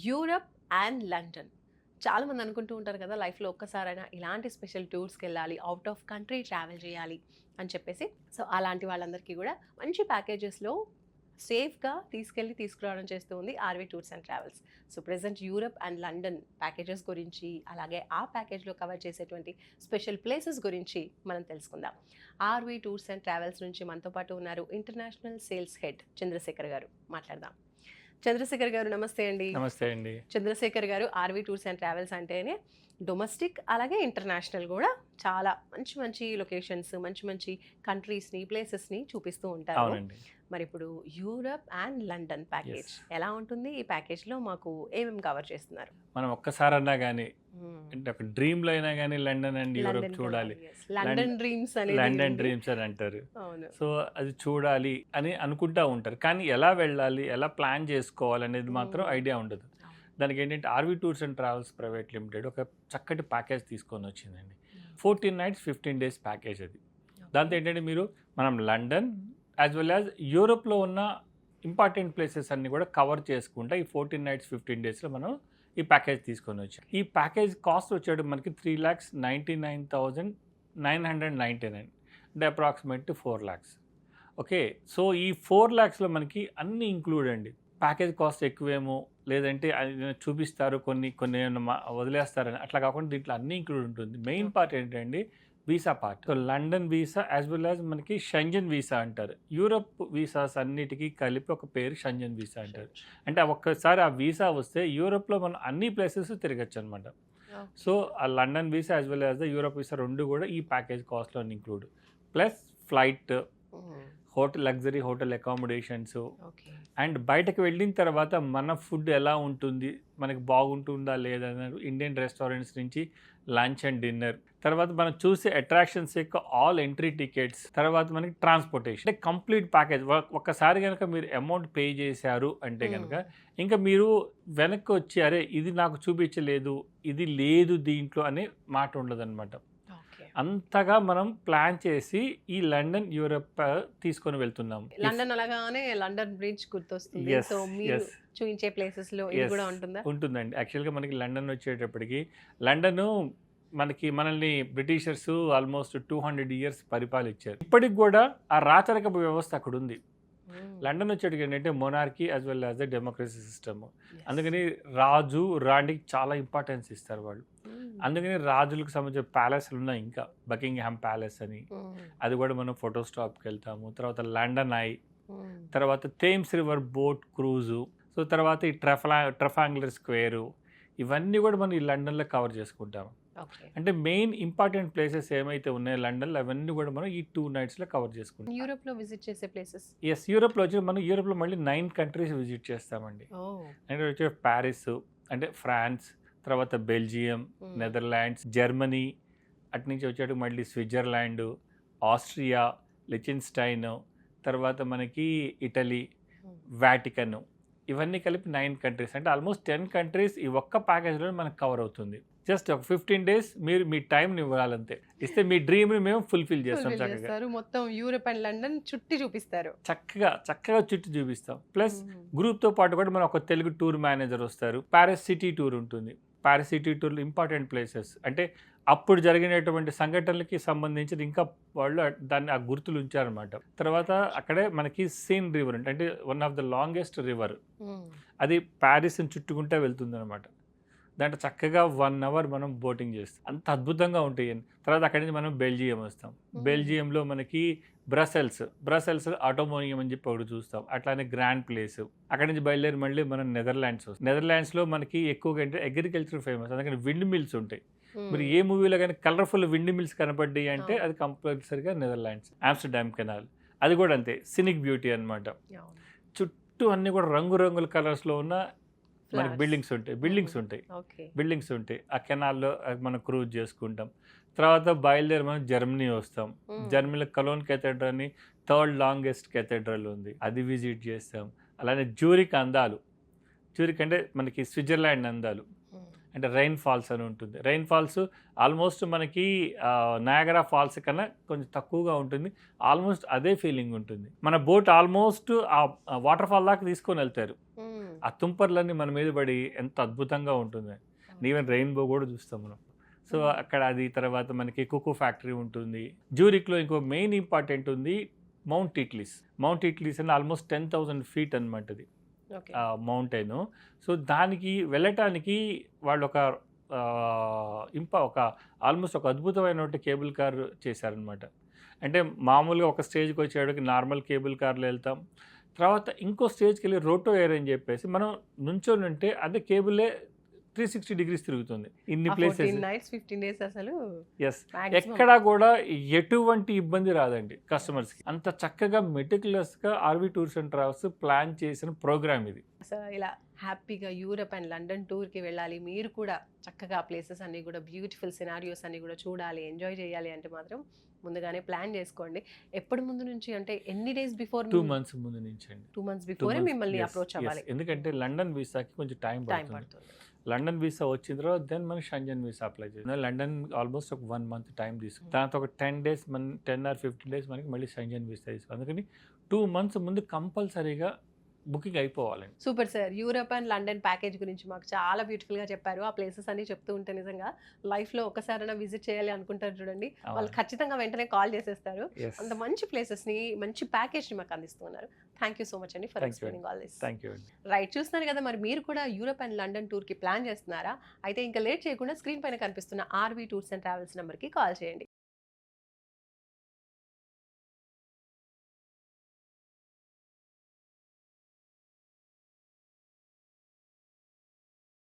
Europe and London. చాలామంది అనుకుంటూ ఉంటారు కదా, లైఫ్లో ఒక్కసారైనా ఇలాంటి స్పెషల్ టూర్స్కి వెళ్ళాలి, అవుట్ ఆఫ్ కంట్రీ ట్రావెల్ చేయాలి అని చెప్పేసి. సో అలాంటి వాళ్ళందరికీ కూడా మంచి ప్యాకేజెస్లో సేఫ్గా తీసుకురావడం చేస్తూ ఉంది RV tours and travels. So present Europe and London packages గురించి, అలాగే ఆ ప్యాకేజ్లో కవర్ చేసేటువంటి స్పెషల్ ప్లేసెస్ గురించి మనం తెలుసుకుందాం. ఆర్వీ టూర్స్ అండ్ ట్రావెల్స్ నుంచి మనతో పాటు ఉన్నారు ఇంటర్నేషనల్ సేల్స్ హెడ్ చంద్రశేఖర్ గారు. మాట్లాడదాం. చంద్రశేఖర్ గారు నమస్తే అండి. నమస్తే అండి. చంద్రశేఖర్ గారు, ఆర్వీ టూర్స్ అండ్ ట్రావెల్స్ అంటేనే డొమెస్టిక్ అలాగే ఇంటర్నేషనల్ కూడా చాలా మంచి మంచి లొకేషన్స్, మంచి మంచి కంట్రీస్ని, ప్లేసెస్ని చూపిస్తూ ఉంటారు. అవునండి. మరి ఇప్పుడు యూరప్ అండ్ లండన్ ప్యాకేజ్ ఎలా ఉంటుంది? ఈ ప్యాకేజ్లో మాకు ఏమేమి కవర్ చేస్తున్నారు? మనం ఒక్కసారన్నా కానీ అంటే ఒక డ్రీమ్లో అయినా కానీ లండన్ అండ్ యూరోప్ చూడాలి. లండన్ డ్రీమ్స్ అనేది లండన్ డ్రీమ్స్ అని అంటారు. అవును. సో అది చూడాలి అని అనుకుంటా ఉంటారు, కానీ ఎలా వెళ్ళాలి, ఎలా ప్లాన్ చేసుకోవాలి అనేది మాత్రం ఐడియా ఉండదు. దానికి ఏంటంటే RV tours and travels private limited ఒక చక్కటి ప్యాకేజ్ తీసుకొని వచ్చిందండి. 14 nights 15 days ప్యాకేజ్ అది. దాంతో ఏంటంటే మనం లండన్ యాజ్ వెల్ యాజ్ యూరోప్లో ఉన్న ఇంపార్టెంట్ ప్లేసెస్ అన్ని కూడా కవర్ చేసుకుంటా ఈ 14 nights 15 daysలో మనం ఈ ప్యాకేజ్ తీసుకొని వచ్చాం. ఈ ప్యాకేజ్ కాస్ట్ వచ్చేది మనకి 3,99,999, అంటే అప్రాక్సిమేట్ 4 lakhs. ఓకే, సో ఈ 4 lakhsలో మనకి అన్నీ ఇంక్లూడ్ అండి. ప్యాకేజ్ కాస్ట్ ఎక్కువేమో, లేదంటే చూపిస్తారు కొన్ని వదిలేస్తారని అట్లా కాకుండా దీంట్లో అన్నీ ఇంక్లూడ్ ఉంటుంది. మెయిన్ పార్ట్ ఏంటంటే visa part. So London visa as well as మనకి షెంజన్ వీసా అంటారు. యూరప్ వీసాస్ అన్నిటికీ కలిపి ఒక పేరు షెంజన్ వీసా అంటారు. అంటే ఒక్కసారి ఆ వీసా వస్తే యూరోప్లో మనం అన్ని ప్లేసెస్ తిరగచ్చు అనమాట. సో ఆ London visa as well as the Europe visa రెండు కూడా ఈ ప్యాకేజ్ కాస్ట్లో include. Plus flight, luxury hotel accommodations, and బయటకు వెళ్ళిన తర్వాత మన ఫుడ్ ఎలా ఉంటుంది, మనకి బాగుంటుందా లేదా, ఇండియన్ రెస్టారెంట్స్ నుంచి లంచ్ అండ్ డిన్నర్, తర్వాత మనం చూసే అట్రాక్షన్స్ యొక్క ఆల్ ఎంట్రీ టికెట్స్, తర్వాత మనకి ట్రాన్స్పోర్టేషన్, అంటే కంప్లీట్ ప్యాకేజ్. ఒక్కసారి కనుక మీరు అమౌంట్ పే చేశారు అంటే కనుక ఇంకా మీరు వెనక్కి వచ్చి అరే ఇది నాకు చూపించలేదు, ఇది లేదు దీంట్లో అనే మాట ఉండదన్నమాట. అంతగా మనం ప్లాన్ చేసి ఈ లండన్ యూరప్ తీసుకొని వెళ్తున్నాము. లండన్ అనగానే లండన్ బ్రిడ్జ్ గుర్తొస్తుంది. సో మీరు చూపించే ప్లేసెస్ లో ఇది కూడా ఉంటుందా? ఉంటుందండి. యాక్చువల్గా మనకి లండన్ వచ్చేటప్పటికి మనల్ని బ్రిటిషర్స్ ఆల్మోస్ట్ 200 years పరిపాలించారు. ఇప్పటికి కూడా ఆ రాచరికపు వ్యవస్థ అక్కడ ఉంది. లండన్ వచ్చేటికి ఏంటంటే monarchy as well as the democracy system. అందుకని రాజు రాణికి చాలా ఇంపార్టెన్స్ ఇస్తారు వాళ్ళు. అందుకని రాజులకు సంబంధించిన ప్యాలెస్లు ఉన్నాయి. ఇంకా బకింగ్హామ్ ప్యాలెస్ అని, అది కూడా మనం ఫోటో స్టాప్కి వెళ్తాము. తర్వాత లండన్ ఐ, తర్వాత Thames river boat Cruze, so తర్వాత ఈ ట్రఫాంగులర్ స్క్వేరు, ఇవన్నీ కూడా మనం ఈ లండన్లో కవర్ చేసుకుంటాము. అంటే మెయిన్ ఇంపార్టెంట్ ప్లేసెస్ ఏమైతే ఉన్నాయో లండన్లో అవన్నీ కూడా మనం ఈ 2 nightsలో కవర్ చేసుకుంటాం. యూరోప్లో విజిట్ చేసే ప్లేసెస్? ఎస్, యూరోప్లో వచ్చి మనం యూరోప్లో మళ్ళీ 9 countries విజిట్ చేస్తామండి. అంటే వచ్చి ప్యారిస్ అంటే ఫ్రాన్స్, తర్వాత బెల్జియం, నెదర్లాండ్స్, జర్మనీ, అటు నుంచి వచ్చేటప్పుడు మళ్ళీ స్విట్జర్లాండ్, ఆస్ట్రియా, లిచెన్స్టైన్, తర్వాత మనకి ఇటలీ, వాటికన్, ఇవన్నీ కలిపి 9 countries. అంటే ఆల్మోస్ట్ 10 countries ఈ ఒక్క ప్యాకేజ్లో మనకు కవర్ అవుతుంది. జస్ట్ ఒక 15 days మీరు మీ టైంని ఇవ్వాలంతే. ఇస్తే మీ డ్రీమ్ని మేము ఫుల్ఫిల్ చేస్తాం. చక్కగా మొత్తం యూరోప్ అండ్ లండన్ చుట్టి చూపిస్తారు. చక్కగా చుట్టి చూపిస్తాం. ప్లస్ గ్రూప్తో పాటు కూడా మన ఒక తెలుగు టూర్ మేనేజర్ వస్తారు. ప్యారిస్ సిటీ టూర్ ఉంటుంది. ప్యారిస్ సిటీ టూర్లో ఇంపార్టెంట్ ప్లేసెస్ అంటే అప్పుడు జరిగినటువంటి సంఘటనలకి సంబంధించి ఇంకా వాళ్ళు దాన్ని ఆ గుర్తులు ఉంచారనమాట. తర్వాత అక్కడే మనకి సీన్ రివర్ అంటే one of the longest river, అది ప్యారిస్ని చుట్టుకుంటే వెళ్తుంది అనమాట. దాంట్లో చక్కగా 1 hour మనం బోటింగ్ చేస్తాం. అంత అద్భుతంగా ఉంటాయి. తర్వాత అక్కడి నుంచి మనం బెల్జియం వస్తాం. బెల్జియంలో మనకి బ్రసెల్స్ ఆటోమోనియం అని చెప్పి ఒకటి చూస్తాం. అట్లానే గ్రాండ్ ప్లేస్. అక్కడి నుంచి బయలుదేరి మళ్ళీ మనం నెదర్లాండ్స్ వస్తాం. నెదర్లాండ్స్లో మనకి ఎక్కువగా అంటే అగ్రికల్చర్ ఫేమస్, అందుకని విండ్ మిల్స్ ఉంటాయి. మీరు ఏ మూవీలో కానీ కలర్ఫుల్ విండ్ మిల్స్ కనపడ్డాయి అంటే అది కంపల్సరీగా నెదర్లాండ్స్. ఆమ్స్టర్డామ్ కెనాల్, అది కూడా అంతే, సినిక్ బ్యూటీ అనమాట. చుట్టూ అన్ని కూడా రంగురంగుల కలర్స్లో ఉన్న మనకి బిల్డింగ్స్ ఉంటాయి. ఆ కెనాల్లో మనం క్రూజ్ చేసుకుంటాం. తర్వాత బయలుదేరి మనం జర్మనీ వస్తాం. జర్మనీలో కలోన్ కెథెడ్రల్ అని 3rd longest కెథెడ్రల్ ఉంది, అది విజిట్ చేస్తాం. అలానే జ్యూరిక్ అంటే మనకి స్విట్జర్లాండ్ అందాలు, అంటే రైన్ ఫాల్స్ అని ఉంటుంది. రైన్ ఫాల్స్ ఆల్మోస్ట్ మనకి నయాగరా ఫాల్స్ కన్నా కొంచెం తక్కువగా ఉంటుంది. ఆల్మోస్ట్ అదే ఫీలింగ్ ఉంటుంది. మన బోట్ ఆల్మోస్ట్ ఆ వాటర్ ఫాల్ దాకా తీసుకొని వెళ్తారు. ఆ తుంపర్లన్నీ మన మీద పడి ఎంత అద్భుతంగా ఉంటుంది. ఈవెన్ రెయిన్బో కూడా చూస్తాం మనం. సో అక్కడ అది తర్వాత మనకి కోకో ఫ్యాక్టరీ ఉంటుంది. జ్యూరిక్లో ఇంకో మెయిన్ ఇంపార్టెంట్ ఉంది మౌంట్ ఇట్లీస్. మౌంట్ ఇట్లీస్ అని ఆల్మోస్ట్ 10,000 ఫీట్ అనమాట అది ఓకే మౌంటైన్. సో దానికి వెళ్ళటానికి వాళ్ళు ఒక ఆల్మోస్ట్ ఒక అద్భుతమైన కేబుల్ కార్ చేశారనమాట. అంటే మామూలుగా ఒక స్టేజ్కి వచ్చేవాడికి నార్మల్ కేబుల్ కార్లో వెళ్తాం, తర్వాత ఇంకో స్టేజ్కి వెళ్ళి రోటో ఎయిర్ అని చెప్పేసి మనం నుంచొని ఉంటే అదే కేబులే 360 డిగ్రీస్ తిరుగుతుంది. ఇన్ని ప్లేసెస్ 14 nights 15 days అసలు ఎస్, maximum. ఎక్కడా కూడా ఎటువంటి ఇబ్బంది రాదండి కస్టమర్స్కి. అంత చక్కగా మెటిక్యులస్గా RV tours and travels plan చేసిన ప్రోగ్రామ్ ఇది. సో ఇలా హ్యాపీగా యూరప్ అండ్ లండన్ టూర్కి వెళ్ళాలి, మీరు కూడా చక్కగా ప్లేసెస్ అన్నీ కూడా బ్యూటిఫుల్ సినారియోస్ అన్నీ కూడా చూడాలి, ఎంజాయ్ చేయాలి అంటే మాత్రం ముందుగానే ప్లాన్ చేసుకోండి. ఎప్పటి ముందు నుంచి అంటే ఎన్ని డేస్ బిఫోర్? 2 months ముందు నుంచి అండి. 2 months బిఫోరే మిమ్మల్ని అప్రోచ్ అవ్వాలి. ఎందుకంటే లండన్ వీసాకి కొంచెం టైం పడుతుంది. లండన్ వీసా వచ్చిన తర్వాత దెన్ మనం షెంజన్ వీసా అప్లై చేస్తాం. లండన్ ఆల్మోస్ట్ ఒక 1 month టైం తీసుకుంది. దాంతో ఒక 10 days 10 or 15 days మనకి మళ్ళీ షెంజన్ వీసా తీసుకుంది. అందుకని 2 months ముందు కంపల్సరీగా బుకింగ్ అయిపోవాలండి. Super sir, Europe and London package గురించి మాకు చాలా బ్యూటిఫుల్గా చెప్పారు. ఆ ప్లేసెస్ అన్ని చెప్తూ ఉంటే నిజంగా లైఫ్లో ఒకసారైనా విజిట్ చేయాలి అనుకుంటారు చూడండి, వాళ్ళు ఖచ్చితంగా వెంటనే కాల్ చేసేస్తారు. అంత మంచి ప్లేసెస్ని మంచి ప్యాకేజ్ని మాకు అందిస్తున్నారు. థ్యాంక్ యూ సో మచ్ అండి for explaining all this. Thank you అండి. రైట్, చూస్తున్నారు కదా, మరి మీరు కూడా యూరప్ అండ్ లండన్ టూర్కి ప్లాన్ చేస్తున్నారా? అయితే ఇంకా లేట్ చేయకుండా స్క్రీన్ పైన కనిపిస్తున్న ఆర్వి టూర్స్ అండ్ ట్రావెల్స్ నెంబర్కి కాల్ చేయండి.